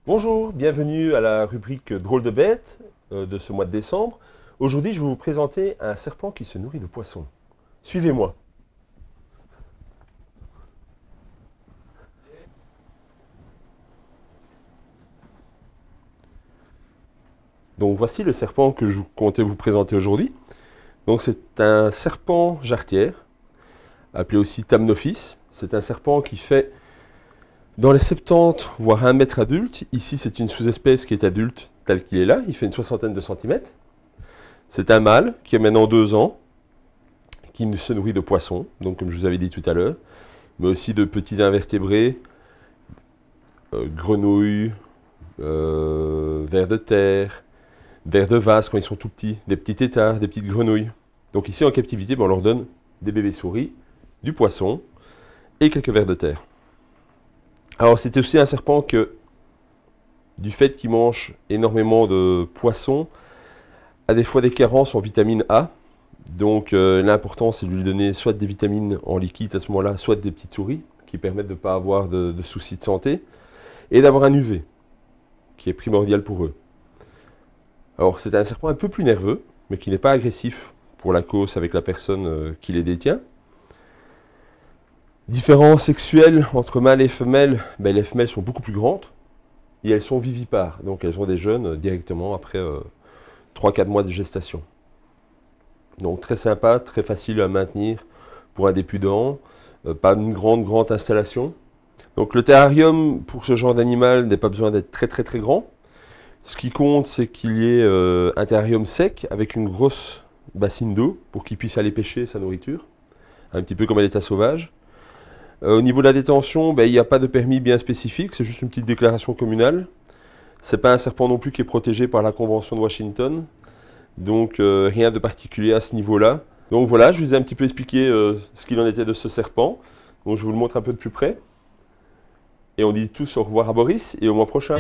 Bonjour, bienvenue à la rubrique Drôle de bête de ce mois de décembre. Aujourd'hui, je vais vous présenter un serpent qui se nourrit de poissons. Suivez-moi. Donc voici le serpent que je comptais vous présenter aujourd'hui. Donc c'est un serpent jarretière, appelé aussi Thamnophis. C'est un serpent qui fait dans les 70 voire 1 mètre adulte. Ici c'est une sous-espèce qui est adulte tel qu'il est là, il fait une soixantaine de centimètres. C'est un mâle qui a maintenant 2 ans, qui se nourrit de poissons, donc comme je vous avais dit tout à l'heure, mais aussi de petits invertébrés, grenouilles, vers de terre, vers de vase quand ils sont tout petits, des petits têtards, des petites grenouilles. Donc ici en captivité, on leur donne des bébés souris, du poisson et quelques vers de terre. Alors c'est aussi un serpent que, du fait qu'il mange énormément de poissons, a des fois des carences en vitamine A. Donc l'important c'est de lui donner soit des vitamines en liquide à ce moment-là, soit des petites souris qui permettent de ne pas avoir de soucis de santé, et d'avoir un UV, qui est primordial pour eux. Alors c'est un serpent un peu plus nerveux, mais qui n'est pas agressif pour la cause avec la personne qui les détient. Différence sexuelle entre mâles et femelles, les femelles sont beaucoup plus grandes, et elles sont vivipares, donc elles ont des jeunes directement après 3-4 mois de gestation. Donc très sympa, très facile à maintenir pour un dépudent, pas une grande installation. Donc le terrarium pour ce genre d'animal n'est pas besoin d'être très grand. Ce qui compte, c'est qu'il y ait un terrarium sec avec une grosse bassine d'eau pour qu'il puisse aller pêcher sa nourriture, un petit peu comme à l'état sauvage. Au niveau de la détention, il n'y a pas de permis bien spécifique, c'est juste une petite déclaration communale. C'est pas un serpent non plus qui est protégé par la Convention de Washington, donc rien de particulier à ce niveau-là. Donc voilà, je vous ai un petit peu expliqué ce qu'il en était de ce serpent. Donc je vous le montre un peu de plus près. Et on dit tous au revoir à Boris et au mois prochain.